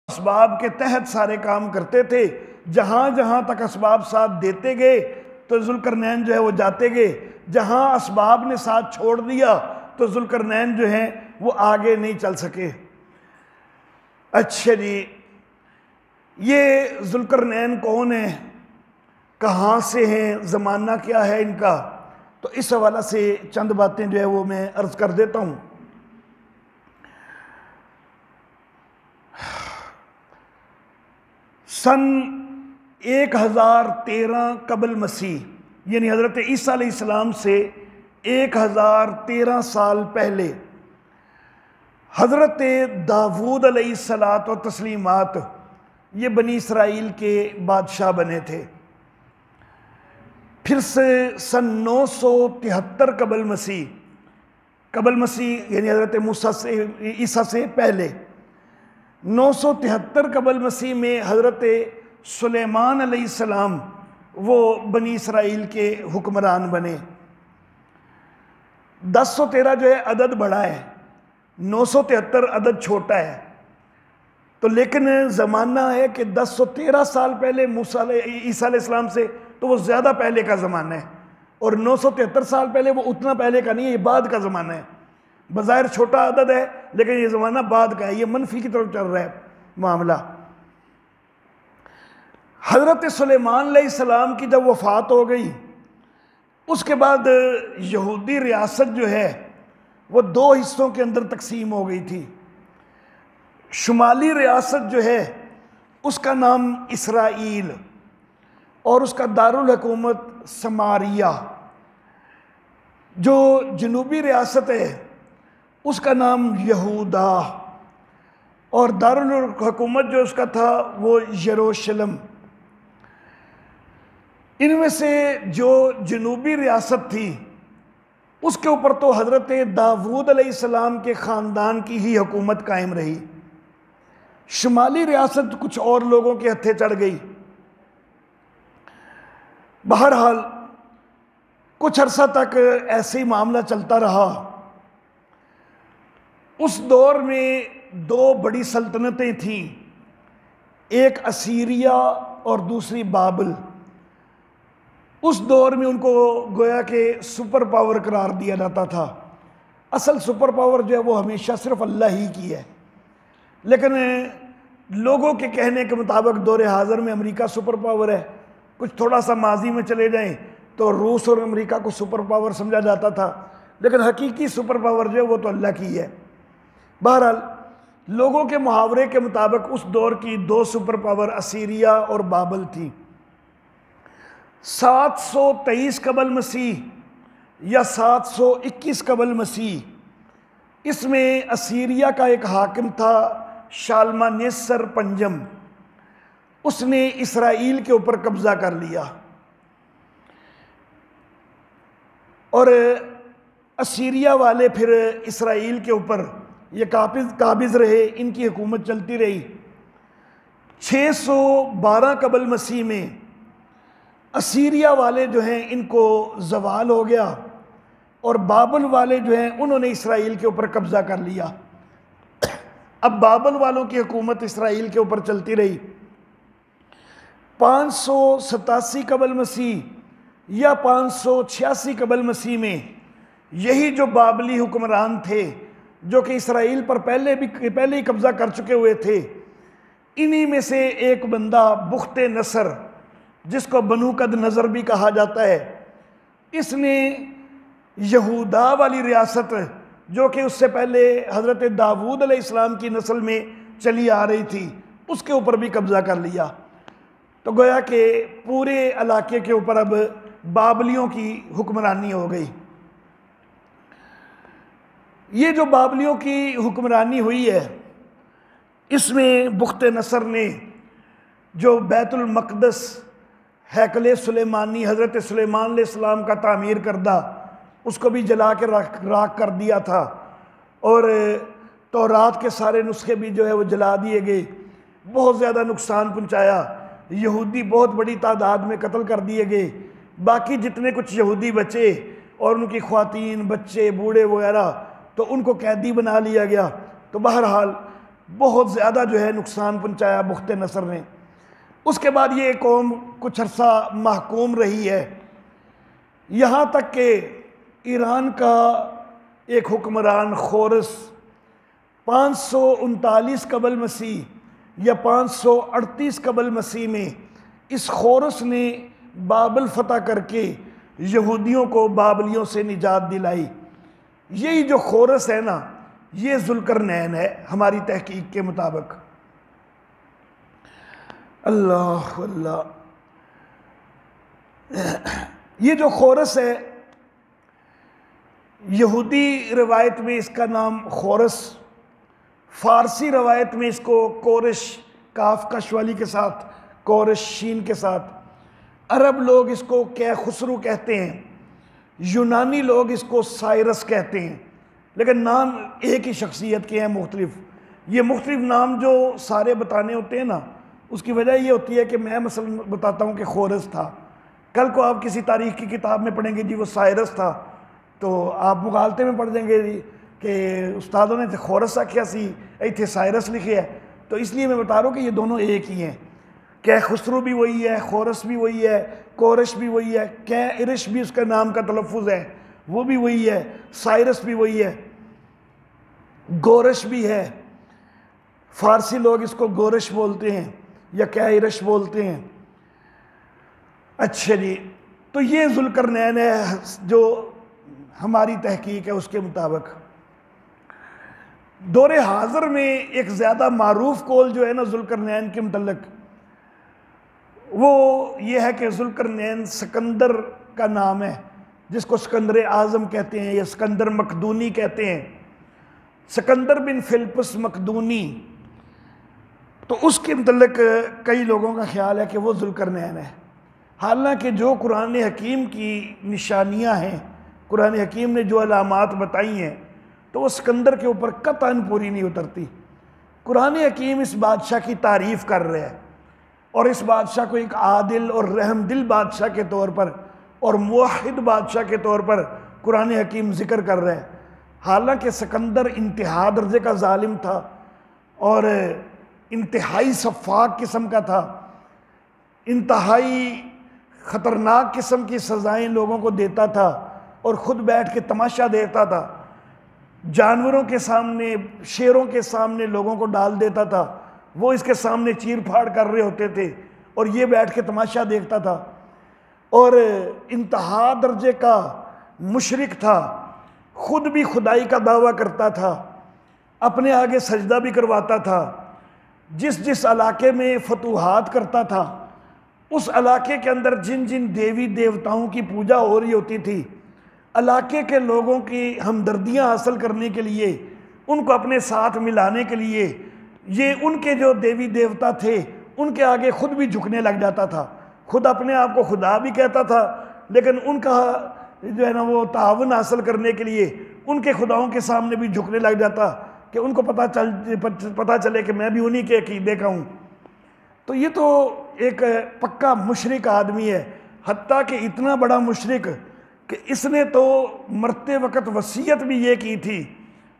असबाब के तहत सारे काम करते थे। जहाँ जहाँ तक असबाब साथ देते गए तो जुल्करनैन जो है वो जाते गए, जहाँ असबाब ने साथ छोड़ दिया तो जुल्करनैन जो है वो आगे नहीं चल सके। अच्छा जी, ये जुल्करनैन कौन है, कहाँ से हैं, ज़माना क्या है इनका, तो इस हवाला से चंद बातें जो है वो मैं अर्ज़ कर देता हूँ। सन 1013 कबल मसीह यानी हज़रत ईसा अलैहिस्सलाम से 1013 साल पहले हज़रत दाऊद अलैहिस्सलात व तस्लीमात ये बनी इसराइल के बादशाह बने थे। फिर से सन 973 कबल मसीह यानी हज़रत मूसा से ईसा से पहले 973 कबल मसीह में हज़रत सुलेमान अलैहिस्सलाम वो बनी इसराइल के हुक्मरान बने। 1013 जो है अदद बड़ा है, 973 अदद छोटा है। तो लेकिन ज़माना है कि 1013 साल पहले मूसा ईसा अलैहिस्सलाम से, तो वो ज़्यादा पहले का ज़माना है, और 973 साल पहले वो उतना पहले का नहीं है, ये बाद का ज़माना है। बज़ाहिर छोटा अदद है लेकिन ये ज़माना बाद का है, ये मनफी की तरफ चल रहा है मामला। हज़रत सुलेमान अलैहिस्सलाम की जब वफ़ात हो गई उसके बाद यहूदी रियासत जो है वो दो हिस्सों के अंदर तकसीम हो गई थी। शुमाली रियासत जो है उसका नाम इसराइल और उसका दारुल हुकूमत समारिया। जो जनूबी रियासत है उसका नाम यहूदा और दारुल हुकूमत जो उसका था वो यरूशलेम। इनमें से जो जनूबी रियासत थी उसके ऊपर तो हज़रत दाऊद अलैहिस्सलाम के ख़ानदान की ही हुकूमत कायम रही। शुमाली रियासत कुछ और लोगों के हत्थे चढ़ गई। बहरहाल कुछ अरसा तक ऐसे ही मामला चलता रहा। उस दौर में दो बड़ी सल्तनतें थीं, एक असीरिया और दूसरी बाबल। उस दौर में उनको गोया के सुपर पावर करार दिया जाता था। असल सुपर पावर जो है वो हमेशा सिर्फ अल्लाह ही की है, लेकिन लोगों के कहने के मुताबिक दौरे हाज़िर में अमेरिका सुपर पावर है। कुछ थोड़ा सा माजी में चले जाएं तो रूस और अमेरिका को सुपर पावर समझा जाता था, लेकिन हकीकी सुपर पावर जो है वो तो अल्लाह की है। बहरहाल लोगों के मुहावरे के मुताबिक उस दौर की दो सुपर पावर असीरिया और बाबल थी। 723 कबल मसीह या 721 कबल मसीह, इसमें असीरिया का एक हाकिम था शालमानेसर पंजम। उसने इसराइल के ऊपर कब्जा कर लिया और असीरिया वाले फिर इसराइल के ऊपर ये काबिज रहे, इनकी हुकूमत चलती रही। 612 कबल मसीह में असीरिया वाले जो हैं इनको जवाल हो गया और बाबल वाले जो हैं उन्होंने इसराइल के ऊपर कब्जा कर लिया। अब बाबल वालों की हुकूमत इसराइल के ऊपर चलती रही। 587 कबल मसीह या 586 कबल मसीह में यही जो बाबली हुक्मरान थे जो कि इसराइल पर पहले ही कब्जा कर चुके हुए थे, इन्हीं में से एक बंदा बुख्ते नसर, जिसको बनूकद नज़र भी कहा जाता है, इसने यहूदा वाली रियासत जो कि उससे पहले हज़रत दाऊद अलैहिस्सलाम की नस्ल में चली आ रही थी उसके ऊपर भी कब्जा कर लिया। तो गोया कि पूरे इलाके के ऊपर अब बाबलियों की हुक्मरानी हो गई। ये जो बाबलियों की हुक्मरानी हुई है इसमें बुख्ते नसर ने जो बैतुल मक़दस हैकल सुलेमानी हज़रत सुलेमान अलैहिस्सलाम का तामीर करदा उसको भी जला के राख कर दिया था और तौरात के सारे नुस्खे भी जो है वो जला दिए गए। बहुत ज़्यादा नुकसान पहुँचाया। यहूदी बहुत बड़ी तादाद में कत्ल कर दिए गए। बाकी जितने कुछ यहूदी बचे और उनकी ख्वातीन, बच्चे, बूढ़े वगैरह, तो उनको कैदी बना लिया गया। तो बहरहाल बहुत ज़्यादा जो है नुकसान पहुंचाया बुख्त नसर ने। उसके बाद ये कौम कुछ अरसा महकूम रही है, यहाँ तक कि ईरान का एक हुक्मरान खोरस 539 कबल मसीह या 538 कबल मसीह में इस खोरस ने बाबल फतह करके यहूदियों को बाबलियों से निजात दिलाई। यही जो खोरस है ना, ये जुल्करनैन है हमारी तहकीक के मुताबिक। अल्लाह अल्लाह। ये जो खोरस है, यहूदी रवायत में इसका नाम खोरस, फारसी रवायत में इसको कोरश, काफ कशवाली के साथ, कोरश शीन के साथ, अरब लोग इसको कै खुसरू कहते हैं, यूनानी लोग इसको साइरस कहते हैं, लेकिन नाम एक ही शख्सियत के हैं मुख्तलिफ। ये मुख्तलिफ नाम जो सारे बताने होते हैं ना, उसकी वजह ये होती है कि मैं मसलन बताता हूँ कि खोरस था, कल को आप किसी तारीख की किताब में पढ़ेंगे जी वो साइरस था, तो आप मुगालते में पढ़ देंगे जी कि उस्तादों ने खोरस आख्या सी, इतने साइरस लिखे है। तो इसलिए मैं बता रहा हूँ कि ये दोनों एक ही हैं। कै खुसरू भी वही है, खोरस भी वही है, कोरश भी वही है, कै इरिश भी उसका नाम का तलफ़ुज़ है, वो भी वही है, साइरस भी वही है, गोरश भी है। फारसी लोग इसको गोरश बोलते हैं या कै इरिश बोलते हैं। अच्छा जी, तो ये जुल्करनैन है जो हमारी तहकीक है उसके मुताबिक। दौरे हाज़िर में एक ज़्यादा मारूफ कौल जो है ना जुल्करनैन के मुतल्लिक, वो ये है कि जुल्करनैन सिकंदर का नाम है, जिसको सिकंदर आज़म कहते हैं या सिकंदर मकदूनी कहते हैं। सिकंदर बिन फिलिप्पस मकदूनी, तो उसके मुतल्लिक कई लोगों का ख्याल है कि वो जुल्करनैन है। हालांकि जो कुरान हकीम की निशानियां हैं, कुरान हकीम ने जो अलामात बताई हैं, तो वो सिकंदर के ऊपर कतन पूरी नहीं उतरती। कुरान हकीम इस बादशाह की तारीफ़ कर रहे हैं और इस बादशाह को एक आदिल और रहमदिल बादशाह के तौर पर और मुवाहिद बादशाह के तौर पर कुरान हकीम ज़िक्र कर रहे हैं। हालांकि सिकंदर इंतहा दर्जे का जालिम था और इंतहाई सफ़ाक किस्म का था, इंतहाई ख़तरनाक किस्म की सज़ाएँ लोगों को देता था और ख़ुद बैठ के तमाशा देता था, जानवरों के सामने, शेरों के सामने लोगों को डाल देता था, वो इसके सामने चीर फाड़ कर रहे होते थे और ये बैठ के तमाशा देखता था। और इंतहा दर्जे का मुशरिक था, खुद भी खुदाई का दावा करता था, अपने आगे सजदा भी करवाता था। जिस जिस इलाके में फतूहात करता था, उस इलाके के अंदर जिन जिन देवी देवताओं की पूजा हो रही होती थी, इलाके के लोगों की हमदर्दियाँ हासिल करने के लिए, उनको अपने साथ मिलाने के लिए, ये उनके जो देवी देवता थे उनके आगे खुद भी झुकने लग जाता था। खुद अपने आप को खुदा भी कहता था, लेकिन उनका जो है ना वो तावन हासिल करने के लिए उनके खुदाओं के सामने भी झुकने लग जाता कि उनको पता चले कि मैं भी उन्हीं के अकीदे का हूँ। तो ये तो एक पक्का मुशरिक आदमी है, हत्ता कि इतना बड़ा मुशरिक कि इसने तो मरते वक़्त वसीयत भी ये की थी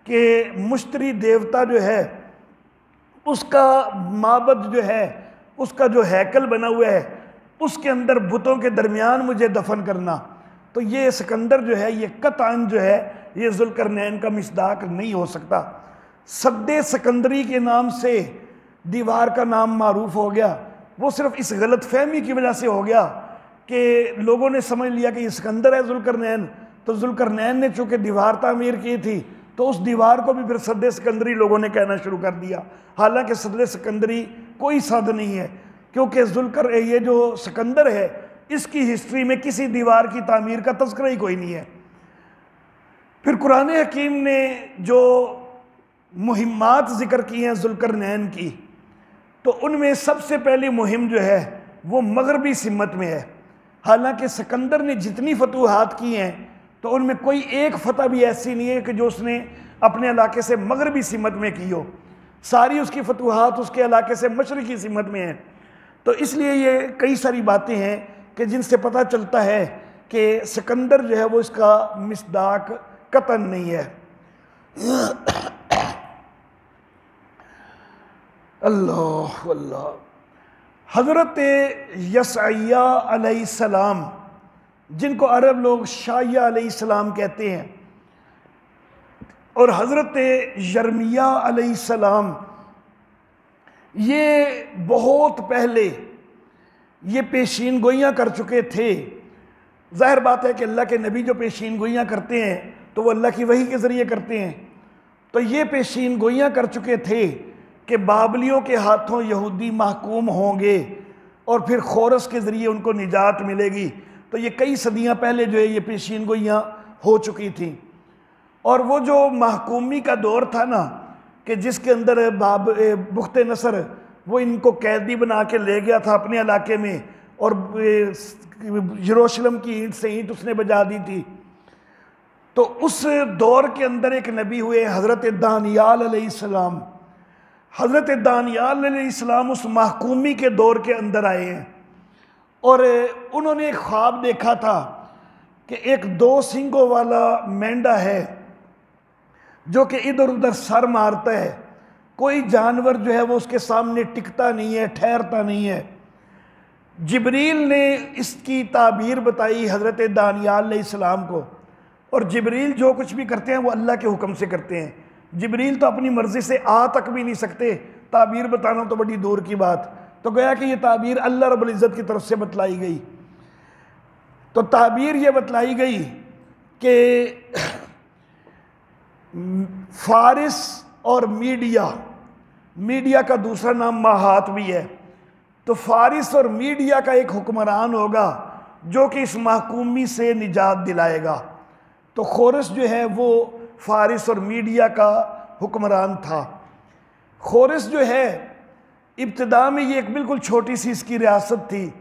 कि मुश्तरी देवता जो है उसका माबद जो है, उसका जो हैकल बना हुआ है, उसके अंदर बुतों के दरमियान मुझे दफन करना। तो ये सिकंदर जो है, ये कतन जो है, ये जुल्करनैन का मिस्दाक नहीं हो सकता। सद्दे सिकंदरी के नाम से दीवार का नाम मारूफ हो गया, वो सिर्फ इस गलत फहमी की वजह से हो गया कि लोगों ने समझ लिया कि ये सिकंदर है जुल्करनैन। तो जुल्करनैन ने चूँकि दीवार तामीर की थी, तो उस दीवार को भी फिर सद्दे सिकंदरी लोगों ने कहना शुरू कर दिया। हालांकि सद्दे सिकंदरी कोई सद नहीं है, क्योंकि ये जो सिकंदर है, इसकी हिस्ट्री में किसी दीवार की तामीर का तज़किरा ही कोई नहीं है। फिर कुरान हकीम ने जो मुहिम्मात ज़िक्र की हैं जुल्करनैन की, तो उनमें सबसे पहली मुहिम जो है वो मगरबी सिमत में है। हालांकि सिकंदर ने जितनी फतूहात की हैं, तो उनमें कोई एक फतह भी ऐसी नहीं है कि जो उसने अपने इलाके से मगरबी सिमत में की हो। सारी उसकी फतूहात उसके इलाके से मशरकी सिमत में हैं। तो इसलिए ये कई सारी बातें हैं कि जिनसे पता चलता है कि सिकंदर जो है वो इसका मिस्दाक कतन नहीं है। अल्लाह अल्लाह। हज़रत यसाया अलैहिस्सलाम, जिनको अरब लोग शाया अलैहिस्सलाम कहते हैं, और हज़रत यर्मिया अलैहिस्सलाम, ये बहुत पहले ये पेशीन गोइयाँ कर चुके थे। ज़ाहिर बात है कि अल्लाह के नबी जो पेशीन गोइयाँ करते हैं तो वो अल्लाह की वही के ज़रिए करते हैं। तो ये पेशीन गोइयाँ कर चुके थे कि बाबलियों के हाथों यहूदी महकूम होंगे और फिर खोरस के ज़रिए उनको निजात मिलेगी। तो ये कई सदियाँ पहले जो है ये पेशीन गोइयाँ हो चुकी थी। और वो जो महकूमी का दौर था ना, कि जिसके अंदर बुख्त नसर वो इनको कैदी बना के ले गया था अपने इलाके में, और यरूशलेम की ईंट से ईंट उसने बजा दी थी। तो उस दौर के अंदर एक नबी हुए हज़रत दानियाल अलैहिस्सलाम। हज़रत दानियाल अलैहिस्सलाम उस महकूमी के दौर के अंदर आए हैं, और उन्होंने एक ख्वाब देखा था कि एक 2 सींगों वाला मेंढा है जो कि इधर उधर सर मारता है। कोई जानवर जो है वो उसके सामने टिकता नहीं है, ठहरता नहीं है। जिब्रील ने इसकी ताबीर बताई हज़रत दानियाल अलैहिस्सलाम को, और जिब्रील जो कुछ भी करते हैं वो अल्लाह के हुक्म से करते हैं। जिब्रील तो अपनी मर्ज़ी से आ तक भी नहीं सकते, ताबीर बताना तो बड़ी दूर की बात। तो गया कि ये ताबीर अल्लाह रब्बुल इज़्ज़त की तरफ से बतलाई गई। तो ताबीर ये बतलाई गई कि फारिस और मीडिया का दूसरा नाम माहात भी है। तो फारिस और मीडिया का एक हुक्मरान होगा जो कि इस महकूमी से निजात दिलाएगा। तो खोरस जो है वो फारिस और मीडिया का हुक्मरान था। खोरस जो है इब्तिदा में ये एक बिल्कुल छोटी सी इसकी रियासत थी।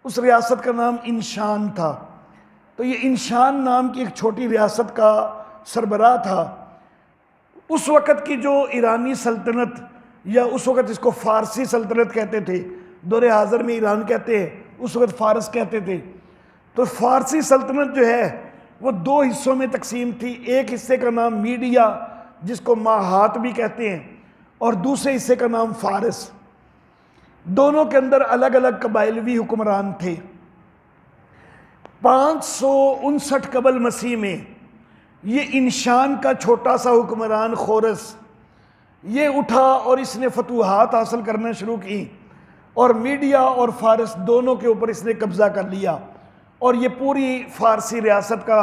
उस रियासत का नाम इंशान था। तो ये इंशान नाम की एक छोटी रियासत का सरबराह था। उस वक़्त की जो ईरानी सल्तनत, या उस वक़्त इसको फ़ारसी सल्तनत कहते थे, दौरे हाज़र में ईरान कहते हैं, उस वक़्त फ़ारस कहते थे। तो फ़ारसी सल्तनत जो है वो 2 हिस्सों में तकसीम थी। एक हिस्से का नाम मीडिया, जिसको माहात भी कहते हैं, और दूसरे हिस्से का नाम फ़ारस। दोनों के अंदर अलग अलग कबाइलवी हुक्मरान थे। 559 कबल मसीह में ये इंशान का छोटा सा हुक्मरान खोरस ये उठा और इसने फतूहात हासिल करना शुरू की, और मीडिया और फारस दोनों के ऊपर इसने कब्ज़ा कर लिया, और ये पूरी फ़ारसी रियासत का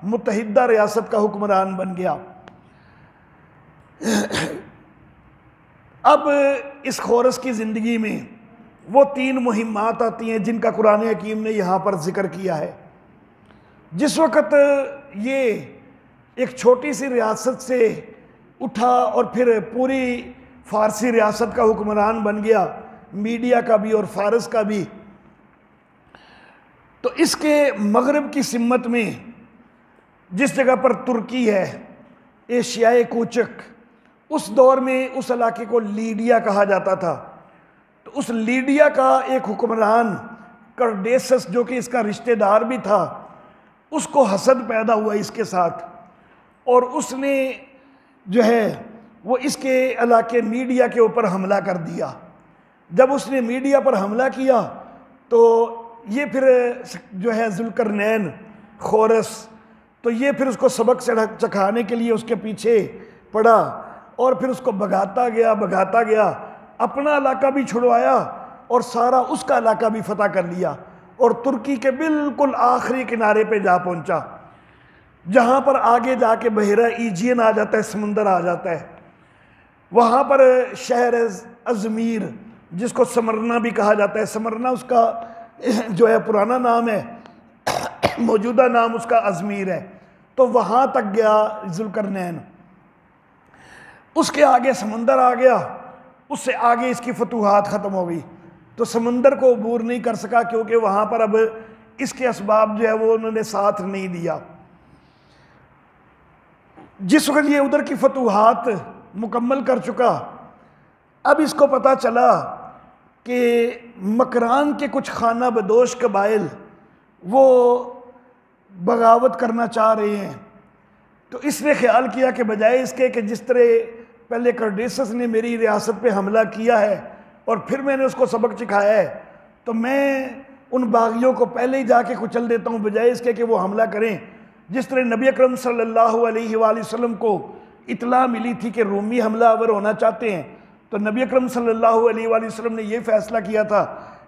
मुत्तहिदा रियासत का हुक्मरान बन गया। अब इस खोरस की ज़िंदगी में वो 3 मुहिम्मात आती हैं जिनका कुरान हकीम ने यहाँ पर जिक्र किया है। जिस वक़्त ये एक छोटी सी रियासत से उठा और फिर पूरी फ़ारसी रियासत का हुक्मरान बन गया, मीडिया का भी और फ़ारस का भी, तो इसके मगरब की सिमत में जिस जगह पर तुर्की है, एशियाई कूचक, उस दौर में उस इलाके को लीडिया कहा जाता था। तो उस लीडिया का एक हुक्मरान कर्डेसस, जो कि इसका रिश्तेदार भी था, उसको हसद पैदा हुआ इसके साथ, और उसने जो है वो इसके इलाके मीडिया के ऊपर हमला कर दिया। जब उसने मीडिया पर हमला किया तो ये फिर जो है जुल्करनैन खोरस, तो ये फिर उसको सबक चखाने के लिए उसके पीछे पड़ा, और फिर उसको भगाता गया, अपना इलाका भी छुड़वाया और सारा उसका इलाका भी फतह कर लिया, और तुर्की के बिल्कुल आखिरी किनारे पे जा पहुंचा, जहाँ पर आगे जाके बहरा ईजियन आ जाता है, समुंदर आ जाता है। वहाँ पर शहर अजमीर, जिसको समरना भी कहा जाता है, समरना उसका जो है पुराना नाम है, मौजूदा नाम उसका अजमीर है। तो वहाँ तक गया जुल्करनैन, उसके आगे समंदर आ गया, उससे आगे इसकी फतूहात ख़त्म हो गई। तो समंदर को अबूर नहीं कर सका, क्योंकि वहाँ पर अब इसके असबाब जो है वो उन्होंने साथ नहीं दिया। जिस वक्त ये उधर की फतूहात मुकम्मल कर चुका, अब इसको पता चला कि मकरान के कुछ खाना बदोश कबाइल वो बगावत करना चाह रहे हैं। तो इसने ख्याल किया कि बजाय इसके कि जिस तरह पहले कर्डेसस ने मेरी रियासत पे हमला किया है और फिर मैंने उसको सबक सिखाया है, तो मैं उन बागियों को पहले ही जाके कुचल देता हूँ बजाय इसके कि वो हमला करें। जिस तरह नबी अकरम सल्लल्लाहु अलैहि वसल्लम को इतला मिली थी कि रूमी हमलावर होना चाहते हैं, तो नबी अकरम सल्लल्लाहु अलैहि वसल्लम ने ये फैसला किया था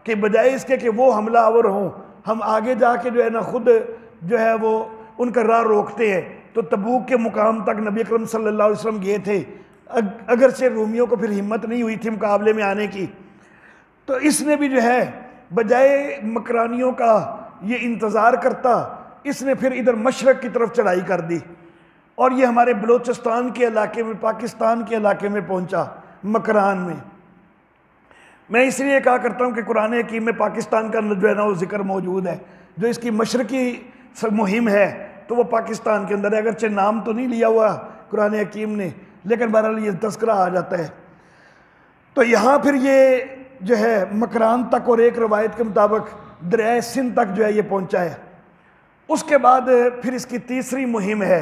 कि बजाय इसके कि वो हमलावर हों, हम आगे जाके जो है ना खुद जो है वो उनका राह रोकते हैं। तो तबूक के मुकाम तक नबी अकरम सल्लल्लाहु अलैहि वसल्लम गए थे, अगर से रूमियों को फिर हिम्मत नहीं हुई थी मुकाबले में आने की। तो इसने भी जो है बजाय मकरानियों का ये इंतज़ार करता, इसने फिर इधर मशरक़ की तरफ चढ़ाई कर दी और ये हमारे बलूचिस्तान के इलाके में, पाकिस्तान के इलाके में पहुंचा, मकरान में। मैं इसलिए कहा करता हूँ कि कुरान हकीम में पाकिस्तान का जो है ना वो जिक्र मौजूद है। जो इसकी मशरक़ी मुहिम है तो वो पाकिस्तान के अंदर है, अगरचे नाम तो नहीं लिया हुआ कुरान हकीम ने, लेकिन बहरहाल ये तज़किरा आ जाता है। तो यहाँ फिर ये जो है मकरान तक और एक रवायत के मुताबिक दरिया सिंध तक जो है ये पहुँचा है। उसके बाद फिर इसकी तीसरी मुहिम है।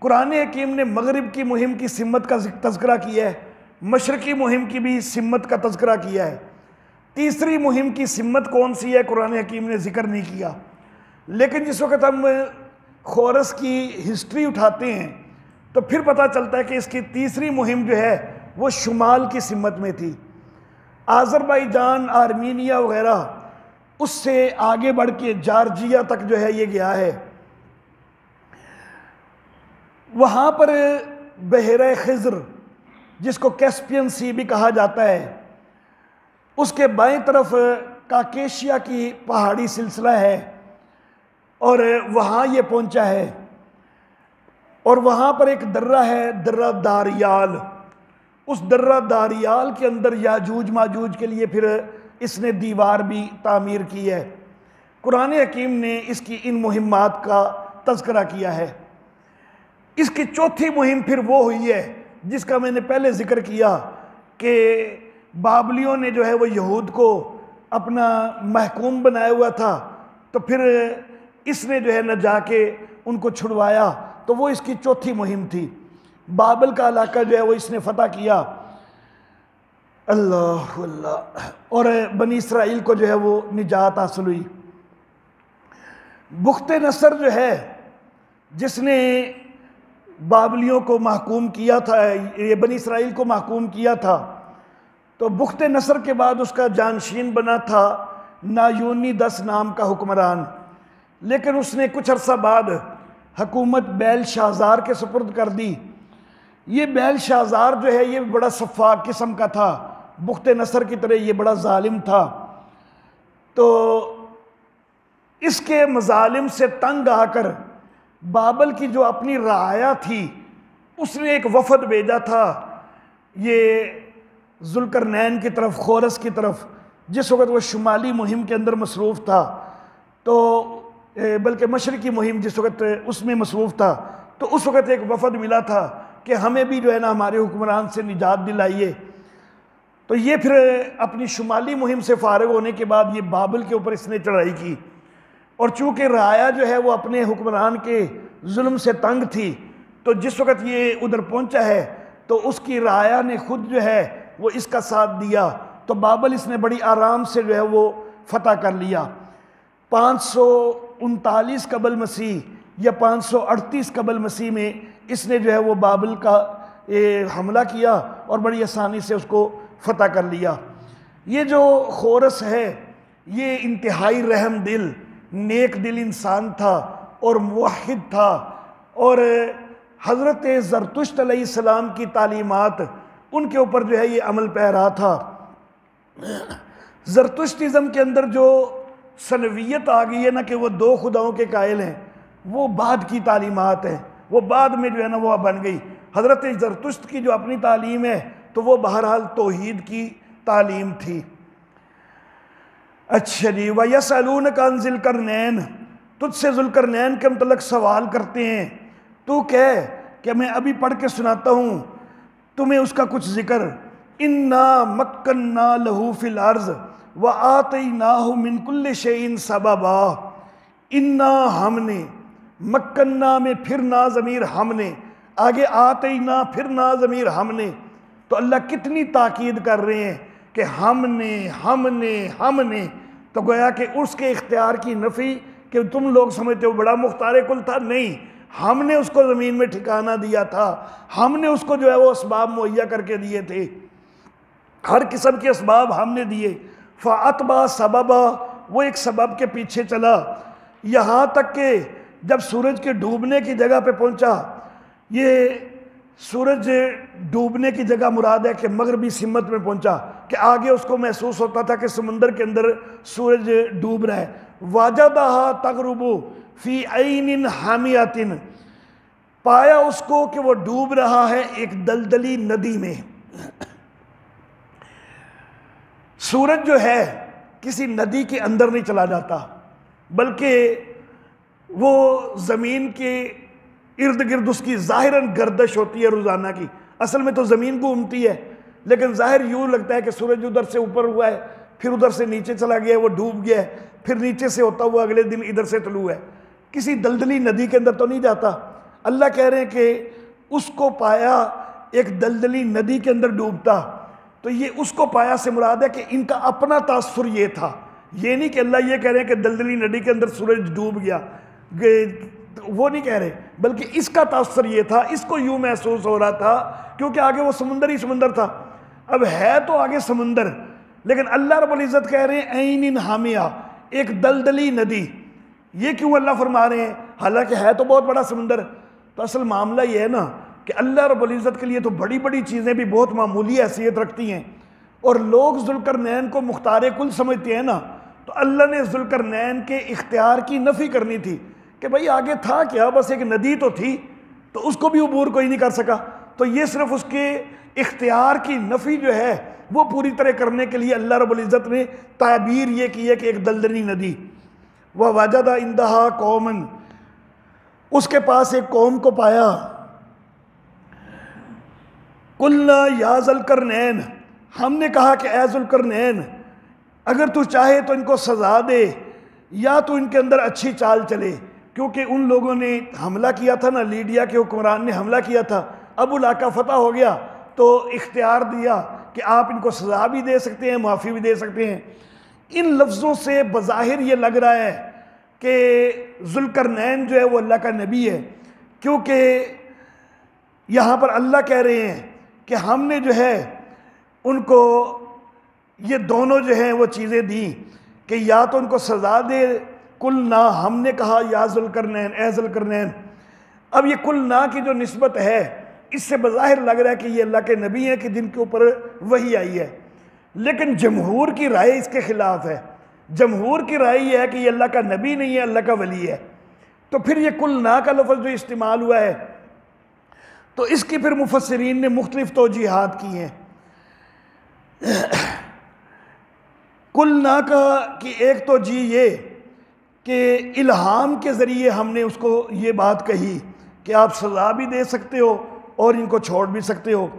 कुरान हकीम ने मगरिब की मुहिम की सिमत का तज़किरा किया है, मशरक़ी मुहिम की भी सिमत का तज़किरा किया है। तीसरी मुहिम की सिमत कौन सी है कुरान हकीम ने जिक्र नहीं किया, लेकिन जिस वक़्त हम खोरस की हिस्ट्री उठाते हैं तो फिर पता चलता है कि इसकी तीसरी मुहिम जो है वो शुमाल की सिमत में थी। आज़रबाईजान, आर्मीनिया वगैरह, उससे आगे बढ़ के जॉर्जिया तक जो है ये गया है। वहाँ पर बहरे खिज़र, जिसको कैस्पियन सी भी कहा जाता है, उसके बाएं तरफ काकेशिया की पहाड़ी सिलसिला है और वहाँ ये पहुँचा है। और वहाँ पर एक दर्रा है, दर्रा दारियाल। उस दर्रा दारियाल के अंदर याजूज माजूज के लिए फिर इसने दीवार भी तामीर की है। कुरान हकीम ने इसकी इन मुहिम्मात का तज़किरा किया है। इसकी चौथी मुहिम फिर वो हुई है जिसका मैंने पहले जिक्र किया कि बाबलियों ने जो है वो यहूद को अपना महकूम बनाया हुआ था, तो फिर इसने जो है न जाके उनको छुड़वाया। तो वो इसकी चौथी मुहिम थी। बाबल का इलाका जो है वो इसने फतह किया, अल्लाह अल्लाह, और बनी इसराइल को जो है वो निजात हासिल हुई। बुख्ते नसर जो है जिसने बाबलियों को महकूम किया था, ये बनी इसराइल को महकूम किया था, तो बुख्ते नसर के बाद उसका जानशीन बना था नायूनी 10 नाम का हुक्मरान। लेकिन उसने कुछ अरसा बाद हुकूमत बैल शाहजार के सुपुर्द कर दी। ये बैल शाहजार जो है ये बड़ा सफ़ाक किस्म का था, बुख्ते नसर की तरह ये बड़ा जालिम था। तो इसके मजालिम से तंग आकर बाबल की जो अपनी राया थी उसने एक वफद भेजा था ये जुल्करनैन की तरफ, खोरस की तरफ, जिस वक़्त वो शुमाली मुहिम के अंदर मसरूफ़ था, तो बल्कि मशरक़ी मुहिम जिस वक़्त उसमें मसरूफ़ था, तो उस वक़्त एक वफद मिला था कि हमें भी जो है ना हमारे हुक्मरान से निजात दिलाइए। तो ये फिर अपनी शुमाली मुहिम से फारिग होने के बाद ये बाबल के ऊपर इसने चढ़ाई की, और चूँकि राया जो है वो अपने हुक्मरान के जुल्म से तंग थी, तो जिस वक़्त ये उधर पहुँचा है तो उसकी राया ने खुद जो है वो इसका साथ दिया। तो बाबल इसने बड़ी आराम से जो है वो फतह कर लिया। 539 कबल मसीह या 538 कबल मसीह में इसने जो है वो बाबल का हमला किया और बड़ी आसानी से उसको फतह कर लिया। ये जो खोरस है ये इंतहाई रहम दिल, नेक दिल इंसान था और मुवहिद था, और हज़रत ज़रतुश्त अलैहिस्सलाम की तालीमात उनके ऊपर जो है ये अमल पै रहा था। ज़रतुश्तिज़म के अंदर जो सनवियत आ गई है ना कि वो 2 खुदाओं के कायल हैं, वो बाद की तालीमात है, वो बाद में जो है ना वो बन गई। हज़रत ज़रतुश्त की जो अपनी तालीम है तो वो बहरहाल तौहीद की तालीम थी। अच्छा जी, वयसअलूनका अन ज़ुल्करनैन, तुझसे ज़ुल्करनैन के मतलब सवाल करते हैं, तू कह कि मैं अभी पढ़ के सुनाता हूँ तुम्हें उसका कुछ जिक्र। इन्ना मक्कन्ना लहू फिल अर्ज़ व आतैनाहु मिन कुल्लि शैइन सबबा। इन्ना हमने, मक्कन्ना में फिर ना ज़मीर हमने, आगे आतैना फिर ना ज़मीर हमने, तो अल्लाह कितनी ताकीद कर रहे हैं कि हमने तो गोया कि उसके इख्तियार की नफ़ी कि तुम लोग समझते हो बड़ा मुख्तार कुल था, नहीं, हमने उसको ज़मीन में ठिकाना दिया था, हमने उसको जो है वो असबाब मुहैया करके दिए थे, हर किस्म के असबाब हमने दिए। फ़अतबा सबबा, वो एक सबब के पीछे चला, यहाँ तक कि जब सूरज के डूबने की जगह पे पहुँचा, ये सूरज डूबने की जगह मुराद है कि मगरबी सिमत में पहुँचा, कि आगे उसको महसूस होता था कि समंदर के अंदर सूरज डूब रहा है। वाजदहा तगरुबु फी ऐनिन हामियातिन, पाया उसको कि वो डूब रहा है एक दलदली नदी में। सूरज जो है किसी नदी के अंदर नहीं चला जाता, बल्कि वो ज़मीन के इर्द गिर्द उसकी ज़ाहिरन गर्दश होती है रोज़ाना की। असल में तो ज़मीन घूमती है, लेकिन ज़ाहिर यूँ लगता है कि सूरज उधर से ऊपर हुआ है, फिर उधर से नीचे चला गया है, वो डूब गया है, फिर नीचे से होता हुआ अगले दिन इधर से तलू है। किसी दलदली नदी के अंदर तो नहीं जाता। अल्लाह कह रहे हैं कि उसको पाया एक दलदली नदी के अंदर डूबता, तो ये उसको पाया से मुराद है कि इनका अपना तासुर ये था। ये नहीं कि अल्लाह ये कह रहे हैं कि दलदली नदी के अंदर सूरज डूब गया, वो नहीं कह रहे, बल्कि इसका तासुर ये था, इसको यूँ महसूस हो रहा था क्योंकि आगे वो समुंदर ही समुंदर था। अब है तो आगे समुंदर, लेकिन अल्लाह रब्बुल इज़्ज़त कह रहे हैं ऐनिन हामिया, एक दलदली नदी। ये क्यों अल्लाह फरमा रहे हैं, हालांकि है तो बहुत बड़ा समुंदर। तो असल मामला ये है ना कि अल्लाह रब्बुल इज़्ज़त के लिए तो बड़ी बड़ी चीज़ें भी बहुत मामूली हैसियत रखती हैं, और लोग ज़ुल्करनैन को मुख्तार कुल समझते हैं ना, तो अल्लाह ने ज़ुल्करनैन के इख्तियार की नफ़ी करनी थी कि भाई आगे था क्या, बस एक नदी तो थी, तो उसको भी अबूर कोई नहीं कर सका। तो ये सिर्फ उसके इख्तियार की नफ़ी जो है वो पूरी तरह करने के लिए अल्लाह रब्बुल इज़्ज़त ने ताबीर ये की है कि एक दलदली नदी। वह वजदा इंदहा कौमन, उसके पास एक कौम को पाया। कुल्ना या ज़ुल्करनैन, हमने कहा कि ए ज़ुल्करनैन, अगर तू चाहे तो इनको सज़ा दे या तो इनके अंदर अच्छी चाल चले, क्योंकि उन लोगों ने हमला किया था ना, लीडिया के हुक्मरान ने हमला किया था। अब वो इलाका फतह हो गया तो इख्तियार दिया कि आप इनको सज़ा भी दे सकते हैं, माफ़ी भी दे सकते हैं। इन लफ्ज़ों से बज़ाहिर ये लग रहा है कि ज़ुल्करनैन जो है वो अल्लाह का नबी है, क्योंकि यहाँ पर अल्लाह कह रहे हैं कि हमने जो है उनको ये दोनों जो हैं वो चीज़ें दी कि या तो उनको सज़ा दे, कुल ना, हमने कहा या ज़ुल्करनैन, ए ज़ुल्करनैन। अब ये कुल ना की जो निस्बत है, इससे बज़ाहिर लग रहा है कि ये अल्लाह के नबी हैं कि जिनके ऊपर वही आई है, लेकिन जमहूर की राय इसके ख़िलाफ़ है। जमहूर की राय ये है कि ये अल्लाह का नबी नहीं है, अल्लाह का वली है। तो फिर ये कुल ना का लफ्ज़ जो इस्तेमाल हुआ है, तो इसकी फिर मुफस्सिरीन ने मुख्तलिफ तौजीहात की हैं। कुल ना का कि एक तो जी ये कि इल्हाम के ज़रिए हमने उसको ये बात कही कि आप सज़ा भी दे सकते हो और इनको छोड़ भी सकते हो,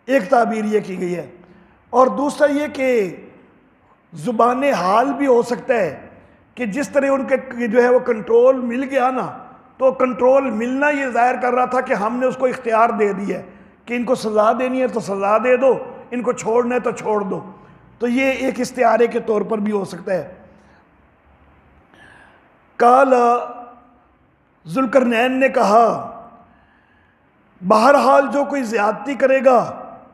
एक ताबीर ये की गई है। और दूसरा ये कि ज़ुबान हाल भी हो सकता है कि जिस तरह उनके जो है वो कंट्रोल मिल गया ना, तो कंट्रोल मिलना ये ज़ाहिर कर रहा था कि हमने उसको इख्तियार दे दिया है कि इनको सज़ा देनी है तो सज़ा दे दो, इनको छोड़ना है तो छोड़ दो। तो ये एक इस्तिआरे के तौर पर भी हो सकता है। काल ज़ुल्करनैन ने कहा, बहरहाल जो कोई ज़्यादती करेगा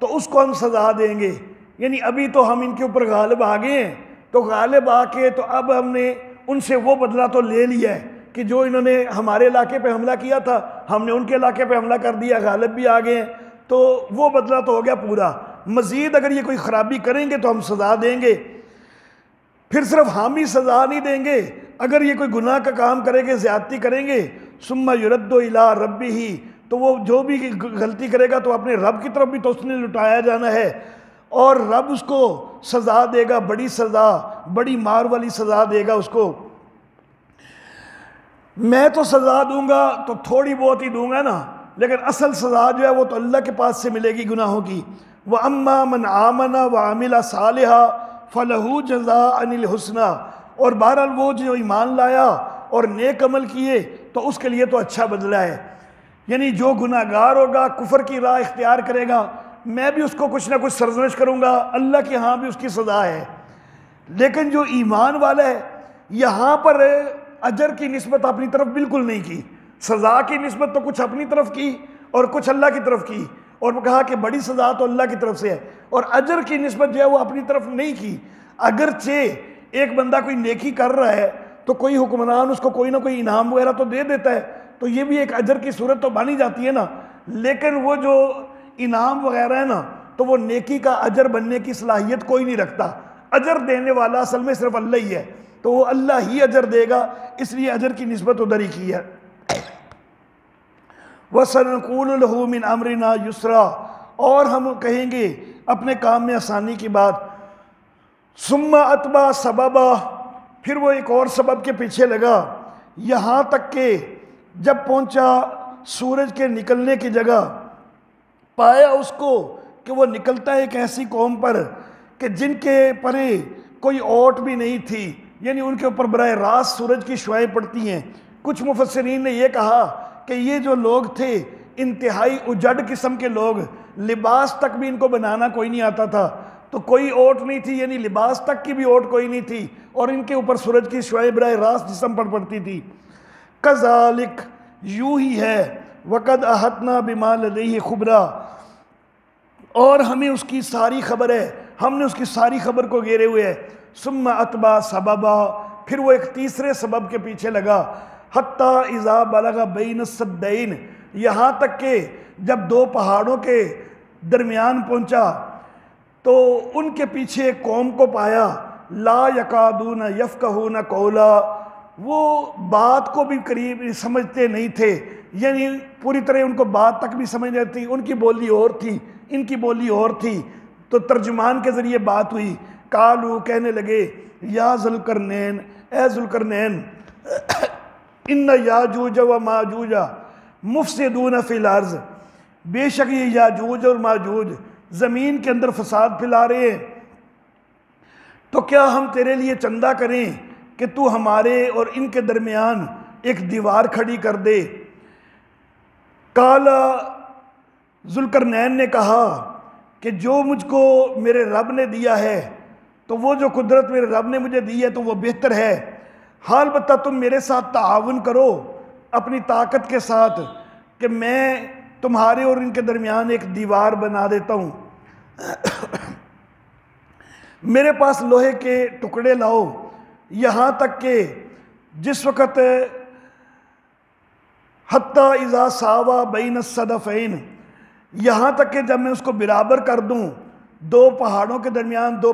तो उसको हम सज़ा देंगे, यानी अभी तो हम इनके ऊपर गालिब आ गए हैं, तो गालिब आके तो अब हमने उनसे वो बदला तो ले लिया है कि जो इन्होंने हमारे इलाके पे हमला किया था, हमने उनके इलाके पे हमला कर दिया, गालिब भी आ गए हैं, तो वो बदला तो हो गया पूरा। मज़ीद अगर ये कोई ख़राबी करेंगे तो हम सज़ा देंगे। फिर सिर्फ हम ही सज़ा नहीं देंगे, अगर ये कोई गुनाह का काम करेंगे, ज़्यादती करेंगे, सुम्मा युरद्दु इला रब्बिही, तो वो जो भी गलती करेगा तो अपने रब की तरफ भी तो उसने लुटाया जाना है, और रब उसको सज़ा देगा, बड़ी सज़ा, बड़ी मार वाली सज़ा देगा उसको। मैं तो सज़ा दूंगा तो थोड़ी बहुत ही दूंगा ना, लेकिन असल सज़ा जो है वो तो अल्लाह के पास से मिलेगी गुनाहों की। व अम्मा मन आमना व आमिला सालिहा फलहू जज़ा अनिल हुस्ना, और बहरहाल वो जो ईमान लाया और नेक अमल किए तो उसके लिए तो अच्छा बदला है। यानी जो गुनाहगार होगा, कुफर की राह इख्तियार करेगा, मैं भी उसको कुछ ना कुछ सरजनिश करूँगा, अल्लाह के यहाँ भी उसकी सज़ा है। लेकिन जो ईमान वाला है, यहाँ पर अजर की निस्बत अपनी तरफ बिल्कुल नहीं की, सज़ा की निस्बत तो कुछ अपनी तरफ की और कुछ अल्लाह की तरफ की, और कहा कि बड़ी सज़ा तो अल्लाह की तरफ से है, और अजर की निस्बत जो है वो अपनी तरफ नहीं की। अगरचे एक बंदा कोई नेकी कर रहा है तो कोई हुक्मरान उसको कोई ना कोई इनाम वगैरह तो दे देता है, तो ये भी एक अजर की सूरत तो बनी जाती है ना। लेकिन वो जो इनाम वगैरह है ना, तो वो नेकी का अजर बनने की सलाहियत कोई नहीं रखता। अजर देने वाला असल में सिर्फ अल्लाह ही है, तो वो अल्लाह ही अजर देगा, इसलिए अजर की निस्बत उधर ही की है। वसनक़ूलु लहू मिन अमरिना युसरा, और हम कहेंगे अपने काम में आसानी की बात। सुम्मा अतबा सबबा, फिर वो एक और सबब के पीछे लगा, यहाँ तक के जब पहुँचा सूरज के निकलने की जगह, पाया उसको कि वो निकलता है एक ऐसी कौम पर कि जिनके परे कोई ओट भी नहीं थी, यानी उनके ऊपर बराह रास्त सूरज की शुआएं पड़ती हैं। कुछ मुफस्सिरीन ने यह कहा कि ये जो लोग थे इंतहाई उजड़ किस्म के लोग, लिबास तक भी इनको बनाना कोई नहीं आता था, तो कोई ओट नहीं थी, यानी लिबास तक की भी ओट कोई नहीं थी, और इनके ऊपर सूरज की शुआएं बराह रास्त जिस्म पर पड़ती थी। कज़ालिक, यूं ही है, वक़द अहतना बिमा लदैहि खुबरा, और हमें उसकी सारी खबर है, हमने उसकी सारी खबर को घेरे हुए है। सुम्मा अतबा सबबा, फिर वो एक तीसरे सबब के पीछे लगा। हत्ता इज़ा बलगा बैन सद्दैन, यहाँ तक के जब दो पहाड़ों के दरमियान पहुँचा तो उनके पीछे एक कौम को पाया, ला यकादून यफ़क़हून कौला, वो बात को भी करीब समझते नहीं थे, यानी पूरी तरह उनको बात तक भी समझ नहीं थी। उनकी बोली और थी, इनकी बोली और थी, तो तर्जुमान के ज़रिए बात हुई। कालू, कहने लगे, या ज़ुल्करनैन, ए ज़ुल्करनैन, इन्ना याजूज व माजूज मुफ़सिदून फ़िल अर्ज़, बेशक ये याजूज और माजूज ज़मीन के अंदर फसाद फैला रहे हैं, तो क्या हम तेरे लिए चंदा करें कि तू हमारे और इनके दरमियान एक दीवार खड़ी कर दे। काला, ज़ुल्करनैन ने कहा कि जो मुझको मेरे रब ने दिया है, तो वो जो कुदरत मेरे रब ने मुझे दी है तो वो बेहतर है। हाल बता तुम मेरे साथ ताआवुन करो अपनी ताकत के साथ कि मैं तुम्हारे और इनके दरमियान एक दीवार बना देता हूँ। मेरे पास लोहे के टुकड़े लाओ, यहाँ तक कि जिस वक़्त हत्ता इज़ा सावा बैन सदफ़ैन, यहाँ तक कि जब मैं उसको बराबर कर दूँ दो पहाड़ों के दरमियान, दो